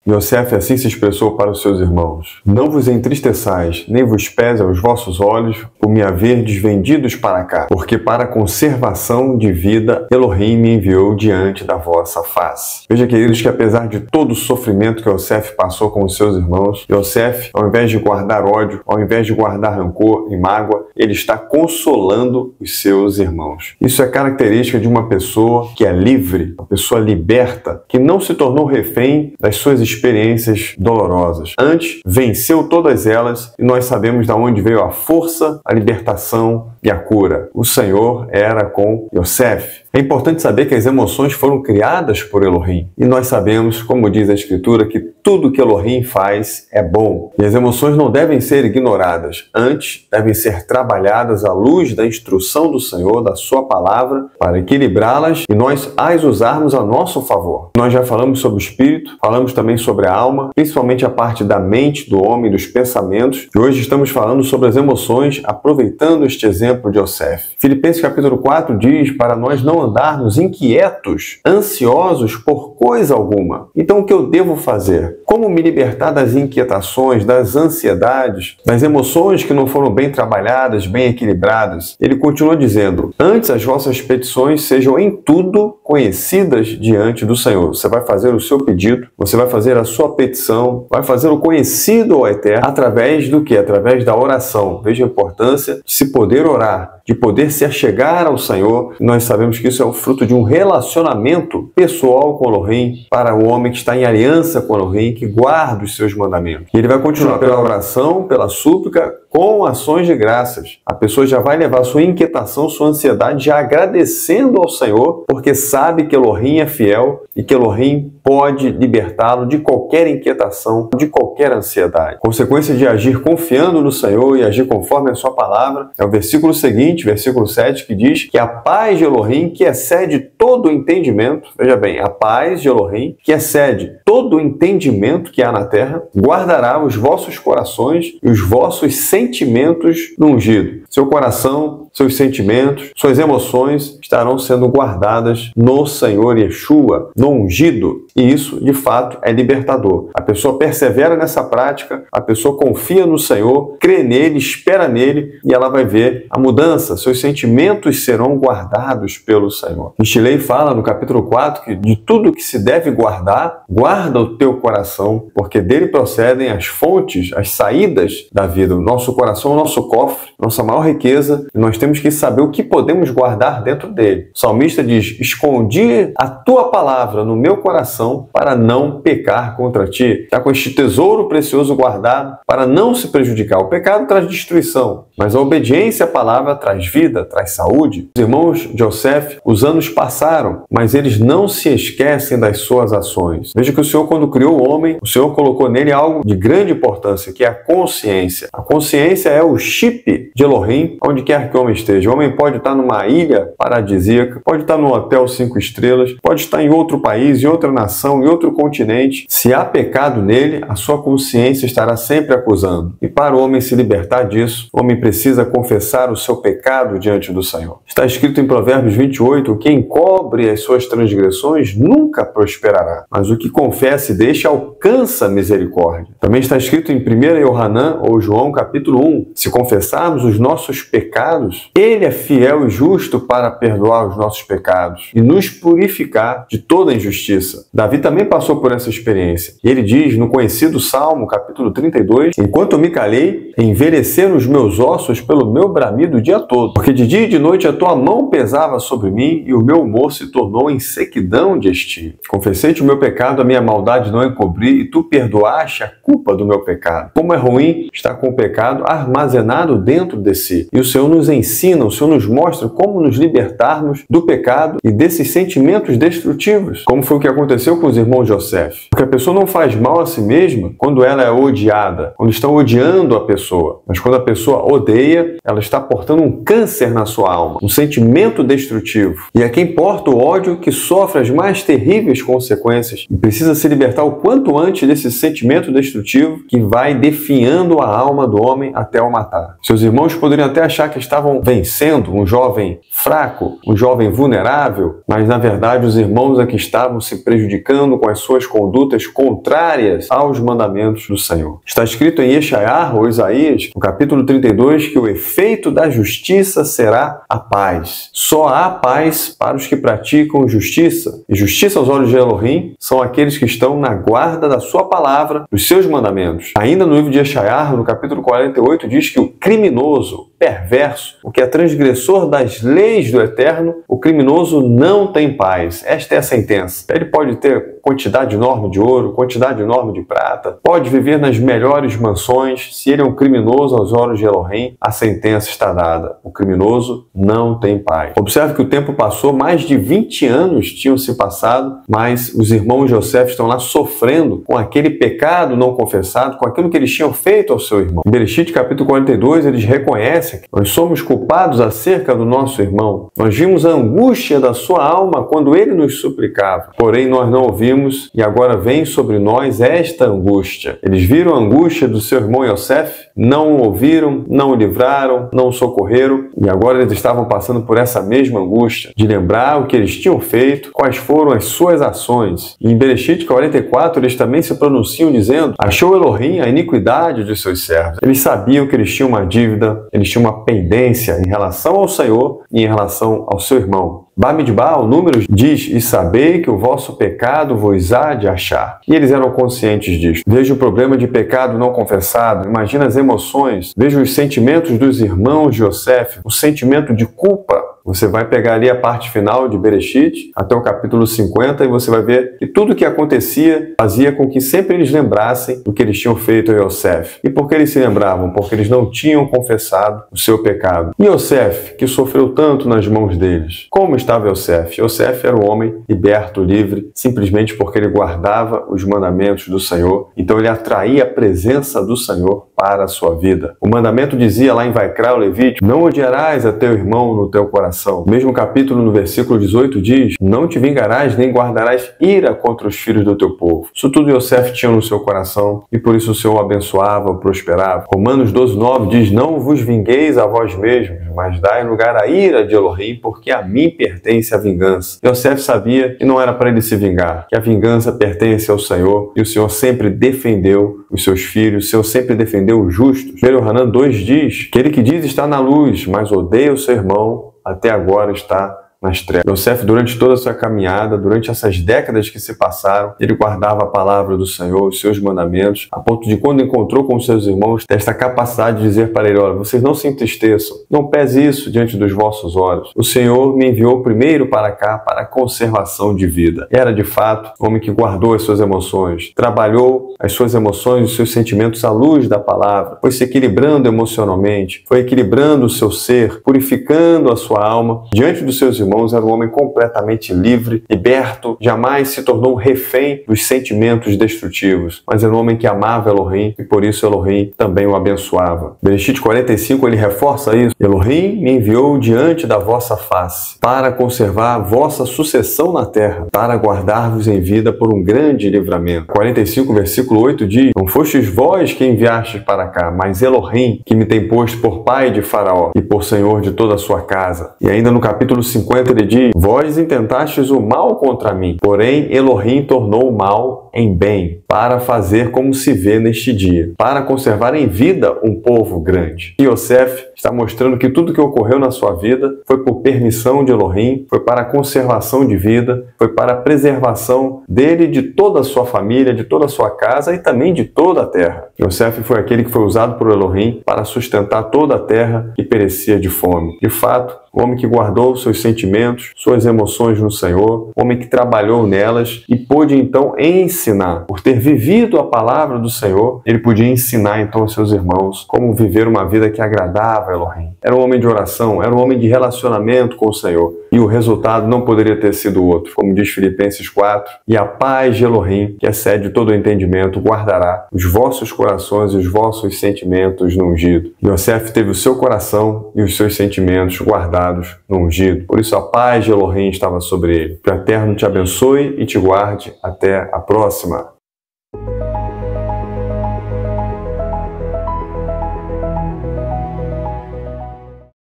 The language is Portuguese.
Yosef assim se expressou para os seus irmãos: Não vos entristeçais, nem vos pese aos vossos olhos por me haverdes vendidos para cá, porque para a conservação de vida Elohim me enviou diante da vossa face. Veja, queridos, que apesar de todo o sofrimento que Yosef passou com os seus irmãos, Yosef, ao invés de guardar ódio, ao invés de guardar rancor e mágoa, ele está consolando os seus irmãos. Isso é característica de uma pessoa que é livre, uma pessoa liberta, que não se tornou refém das suas experiências dolorosas. Antes, venceu todas elas e nós sabemos de onde veio a força, a libertação e a cura. O Senhor era com Yosef. É importante saber que as emoções foram criadas por Elohim. E nós sabemos, como diz a Escritura, que tudo que Elohim faz é bom. E as emoções não devem ser ignoradas. Antes, devem ser trabalhadas à luz da instrução do Senhor, da sua palavra, para equilibrá-las e nós as usarmos a nosso favor. Nós já falamos sobre o espírito, falamos também sobre a alma, principalmente a parte da mente do homem, dos pensamentos. E hoje estamos falando sobre as emoções, aproveitando este exemplo de Yosef. Filipenses capítulo 4 diz para nós não andarmos inquietos, ansiosos por coisa alguma. Então o que eu devo fazer? Como me libertar das inquietações, das ansiedades, das emoções que não foram bem trabalhadas, bem equilibradas? Ele continua dizendo: antes as vossas petições sejam em tudo conhecidas diante do Senhor. Você vai fazer o seu pedido, você vai fazer a sua petição, vai fazer o conhecido ao Eterno através do quê? Através da oração. Veja a importância de se poder orar, de poder se achegar ao Senhor. Nós sabemos que isso é o fruto de um relacionamento pessoal com Elohim, para o homem que está em aliança com Elohim, que guarda os seus mandamentos. E ele vai continuar pela oração, pela súplica, com ações de graças. A pessoa já vai levar sua inquietação, sua ansiedade, já agradecendo ao Senhor, porque sabe que Elohim é fiel e que Elohim pode libertá-lo de qualquer inquietação, de qualquer ansiedade. Consequência de agir confiando no Senhor e agir conforme a sua palavra é o versículo seguinte, versículo 7, que diz que a paz de Elohim, que excede todo o entendimento, veja bem, a paz de Elohim, que excede todo o entendimento que há na terra, guardará os vossos corações e os vossos sentimentos no ungido. Seu coração, seus sentimentos, suas emoções estarão sendo guardadas no Senhor Yeshua, no ungido. E isso, de fato, é libertador. A pessoa persevera nessa prática, a pessoa confia no Senhor, crê nele, espera nele e ela vai ver a mudança. Seus sentimentos serão guardados pelo Senhor. Michelei fala no capítulo 4 que de tudo que se deve guardar, guarda o teu coração, porque dele procedem as fontes, as saídas da vida. O nosso coração é o nosso cofre, nossa maior riqueza, e nós temos que saber o que podemos guardar dentro dele. O salmista diz: escondi a tua palavra no meu coração para não pecar contra ti. Está com este tesouro precioso guardado para não se prejudicar. O pecado traz destruição, mas a obediência à palavra traz vida, traz saúde. Os irmãos de Yosef, os anos passaram, mas eles não se esquecem das suas ações. Veja que o Senhor, quando criou o homem, o Senhor colocou nele algo de grande importância, que é a consciência. A consciência é o chip de Elohim, onde quer que o homem esteja. O homem pode estar numa ilha paradisíaca, pode estar num hotel 5 estrelas, pode estar em outro país, em outra nação, em outro continente. Se há pecado nele, a sua consciência estará sempre acusando. E para o homem se libertar disso, o homem precisa confessar o seu pecado diante do Senhor. Está escrito em Provérbios 28, quem encobre as suas transgressões nunca prosperará, mas o que confessa e deixa alcança misericórdia. Também está escrito em 1 Yohanan, ou João capítulo 1, se confessarmos os nossos pecados, ele é fiel e justo para perdoar os nossos pecados e nos purificar de toda injustiça. Davi também passou por essa experiência. E ele diz no conhecido Salmo, capítulo 32, enquanto eu me calei, envelheceram os meus ossos pelo meu bramido o dia todo, porque de dia e de noite a tua mão pesava sobre mim e o meu humor se tornou em sequidão de estio. Confessei-te o meu pecado, a minha maldade não encobri, e tu perdoaste a culpa do meu pecado. Como é ruim estar com o pecado armazenado dentro de si. E o Senhor nos ensina, o Senhor nos mostra como nos libertarmos do pecado e desses sentimentos destrutivos, como foi o que aconteceu com os irmãos de Yosef. Porque a pessoa não faz mal a si mesma quando ela é odiada, quando estão odiando a pessoa. Mas quando a pessoa odeia, ela está portando um câncer na sua alma, um sentimento destrutivo. E é quem porta o ódio que sofre as mais terríveis consequências e precisa se libertar o quanto antes desse sentimento destrutivo que vai definhando a alma do homem até o matar. Seus irmãos poderiam até achar que estavam estavam vencendo, um jovem fraco, um jovem vulnerável, mas na verdade os irmãos aqui estavam se prejudicando com as suas condutas contrárias aos mandamentos do Senhor. Está escrito em Yeshayahu, ou Isaías, no capítulo 32, que o efeito da justiça será a paz. Só há paz para os que praticam justiça. E justiça aos olhos de Elohim são aqueles que estão na guarda da sua palavra, dos seus mandamentos. Ainda no livro de Yeshayahu, no capítulo 48, diz que o criminoso, perverso, o que é transgressor das leis do Eterno, o criminoso não tem paz. Esta é a sentença. Ele pode ter quantidade enorme de ouro, quantidade enorme de prata, pode viver nas melhores mansões. Se ele é um criminoso aos olhos de Elohim, a sentença está dada. O criminoso não tem paz. Observe que o tempo passou, mais de 20 anos tinham se passado, mas os irmãos de Yosef estão lá sofrendo com aquele pecado não confessado, com aquilo que eles tinham feito ao seu irmão. Em Bereshit, capítulo 42, eles reconhecem que nós somos culpados acerca do nosso irmão. Nós vimos a angústia da sua alma quando ele nos suplicava. Porém, nós não ouvimos e agora vem sobre nós esta angústia. Eles viram a angústia do seu irmão Yosef, não o ouviram, não o livraram, não o socorreram e agora eles estavam passando por essa mesma angústia de lembrar o que eles tinham feito, quais foram as suas ações. E em Bereshit 44, eles também se pronunciam dizendo: achou Elohim a iniquidade de seus servos. Eles sabiam que eles tinham uma dívida, eles tinham uma pendência em relação ao Senhor e em relação ao seu irmão. Bamidbar, o Números, diz: e sabei que o vosso pecado vos há de achar. E eles eram conscientes disso. Veja o problema de pecado não confessado, imagina as emoções, veja os sentimentos dos irmãos de Yosef, o sentimento de culpa. Você vai pegar ali a parte final de Bereshit, até o capítulo 50, e você vai ver que tudo o que acontecia fazia com que sempre eles lembrassem do que eles tinham feito a Yosef. E por que eles se lembravam? Porque eles não tinham confessado o seu pecado. E Yosef, que sofreu tanto nas mãos deles, como estava Yosef? Yosef era um homem liberto, livre, simplesmente porque ele guardava os mandamentos do Senhor. Então ele atraía a presença do Senhor para a sua vida. O mandamento dizia lá em Vaikra, o Levítico: não odiarás a teu irmão no teu coração. O mesmo capítulo, no versículo 18, diz: não te vingarás nem guardarás ira contra os filhos do teu povo. Isso tudo Yosef tinha no seu coração e por isso o Senhor o abençoava, o prosperava. Romanos 12:9 diz: não vos vingueis a vós mesmos, mas dai lugar à ira de Elohim, porque a mim pertence a vingança. Yosef sabia que não era para ele se vingar, que a vingança pertence ao Senhor e o Senhor sempre defendeu os seus filhos, o Senhor sempre defendeu os justos. 1 Hanan 2 diz: aquele que diz está na luz, mas odeia o seu irmão, até agora está nas trevas. Yosef, durante toda a sua caminhada, durante essas décadas que se passaram, ele guardava a palavra do Senhor, os seus mandamentos, a ponto de, quando encontrou com seus irmãos, ter esta capacidade de dizer para ele: olha, vocês não se entristeçam, não pese isso diante dos vossos olhos. O Senhor me enviou primeiro para cá para a conservação de vida. Era, de fato, um homem que guardou as suas emoções, trabalhou as suas emoções, os seus sentimentos à luz da palavra, foi se equilibrando emocionalmente, foi equilibrando o seu ser, purificando a sua alma. Diante dos seus irmãos, era um homem completamente livre, liberto, jamais se tornou refém dos sentimentos destrutivos, mas era um homem que amava Elohim e por isso Elohim também o abençoava. Bereshit 45, ele reforça isso: Elohim me enviou diante da vossa face para conservar a vossa sucessão na terra, para guardar-vos em vida por um grande livramento. 45, versículo 8 diz: não fostes vós que enviastes para cá, mas Elohim, que me tem posto por pai de Faraó e por senhor de toda a sua casa. E ainda no capítulo 50 ele diz: vós intentastes o mal contra mim, porém Elohim tornou o mal em bem, para fazer como se vê neste dia, para conservar em vida um povo grande. E Yosef está mostrando que tudo que ocorreu na sua vida foi por permissão de Elohim, foi para a conservação de vida, foi para a preservação dele, de toda a sua família, de toda a sua casa e também de toda a terra. Yosef foi aquele que foi usado por Elohim para sustentar toda a terra que perecia de fome. De fato, o homem que guardou seus sentimentos, suas emoções no Senhor, o homem que trabalhou nelas e pôde então ensinar. Por ter vivido a palavra do Senhor, ele podia ensinar então aos seus irmãos como viver uma vida que agradava a Elohim. Era um homem de oração, era um homem de relacionamento com o Senhor. E o resultado não poderia ter sido outro. Como diz Filipenses 4, e a paz de Elohim, que excede todo o entendimento, guardará os vossos corações e os vossos sentimentos no ungido. Yosef teve o seu coração e os seus sentimentos guardados no ungido. Por isso a paz de Elohim estava sobre ele. Que o Eterno te abençoe e te guarde. Até a próxima.